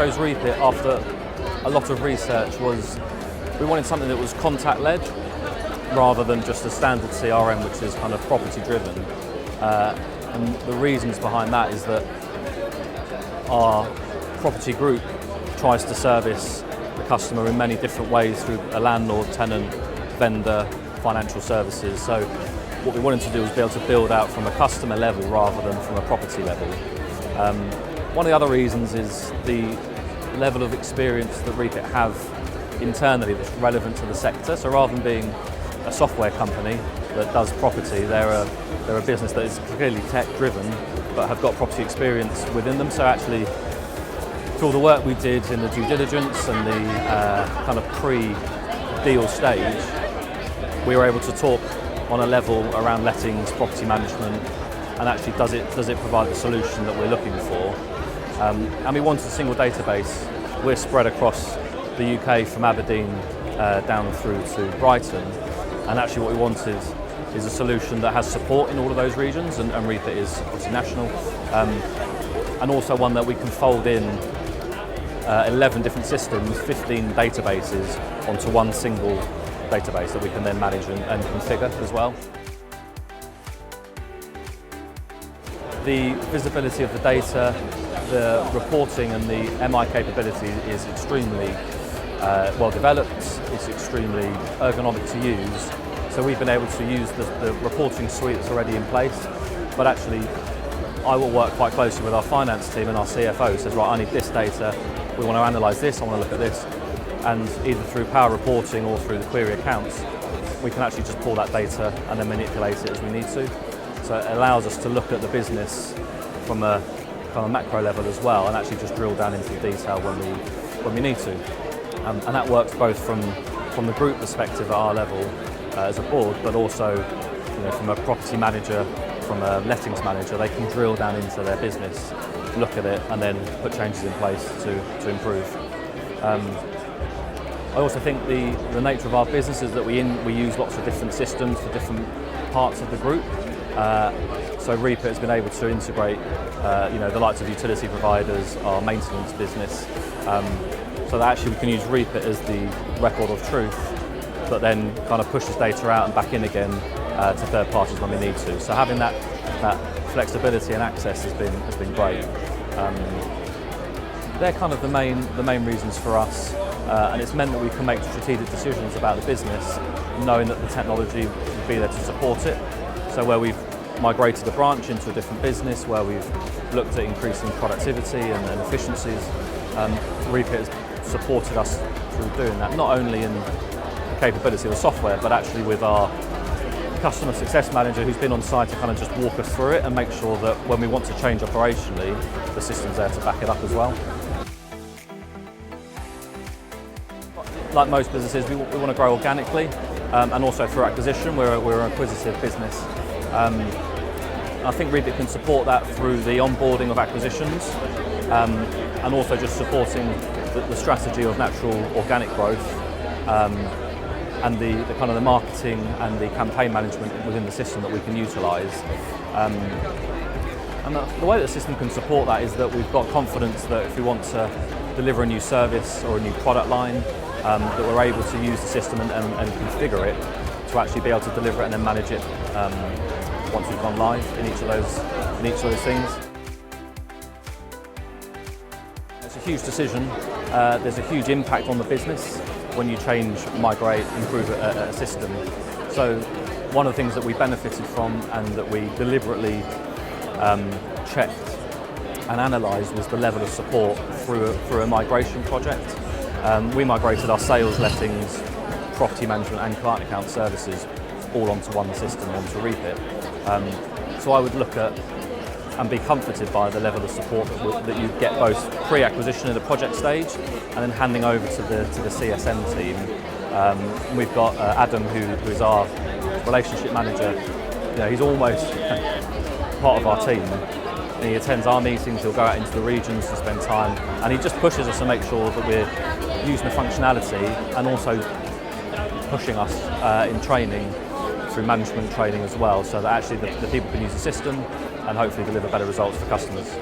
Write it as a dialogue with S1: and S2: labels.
S1: chose Reapit after a lot of research was we wanted something that was contact-led rather than just a standard CRM, which is kind of property-driven. And the reasons behind that is that our property group tries to service the customer in many different ways through a landlord, tenant, vendor, financial services. So what we wanted to do was be able to build out from a customer level rather than from a property level. One of the other reasons is the level of experience that Reapit have internally that's relevant to the sector. So rather than being a software company that does property, they're a business that is clearly tech driven but have got property experience within them. So actually, through all the work we did in the due diligence and the kind of pre-deal stage, we were able to talk on a level around lettings, property management, and actually does it provide the solution that we're looking for. And we wanted a single database. We're spread across the UK from Aberdeen down through to Brighton, and actually what we wanted is a solution that has support in all of those regions, and Reapit is obviously national, and also one that we can fold in 11 different systems, 15 databases onto one single database that we can then manage and configure as well. The visibility of the data, the reporting and the MI capability is extremely well developed, it's extremely ergonomic to use. So we've been able to use the reporting suite that's already in place, but actually I will work quite closely with our finance team, and our CFO says, right, I need this data, we want to analyse this, I want to look at this, and either through Power Reporting or through the query accounts, we can actually just pull that data and then manipulate it as we need to. So it allows us to look at the business from a kind of macro level as well, and actually just drill down into the detail when we need to. And that works both from the group perspective at our level as a board, but also from a property manager, from a lettings manager, they can drill down into their business, look at it, and then put changes in place to improve. I also think the nature of our business is that we use lots of different systems for different parts of the group. So Reapit has been able to integrate the likes of utility providers, our maintenance business, so that actually we can use Reapit as the record of truth, but then kind of push this data out and back in again to third parties when we need to. So having that flexibility and access has been great. They're kind of the main reasons for us, and it's meant that we can make strategic decisions about the business, knowing that the technology will be there to support it. So where we've migrated a branch into a different business, where we've looked at increasing productivity and efficiencies, Reapit has supported us through doing that, not only in the capability of the software, but actually with our customer success manager who's been on site to kind of just walk us through it and make sure that when we want to change operationally, the system's there to back it up as well. Like most businesses, we want to grow organically and also through acquisition. We're an acquisitive business. I think Reapit can support that through the onboarding of acquisitions and also just supporting the strategy of natural organic growth and the kind of the marketing and the campaign management within the system that we can utilise. And the way that the system can support that is that we've got confidence that if we want to deliver a new service or a new product line, that we're able to use the system and configure it to actually be able to deliver it and then manage it once we've gone live in each of those things. It's a huge decision. There's a huge impact on the business when you change, migrate, improve a system. So one of the things that we benefited from and that we deliberately checked and analysed was the level of support through a migration project. We migrated our sales, lettings, property management and client account services all onto one system, onto Reapit. So I would look at and be comforted by the level of support that you get both pre-acquisition at the project stage and then handing over to the CSM team. We've got Adam, who is our relationship manager. He's almost part of our team. He attends our meetings, he'll go out into the regions to spend time, and he just pushes us to make sure that we're using the functionality and also pushing us in training, through management training as well, so that actually the people can use the system and hopefully deliver better results for customers.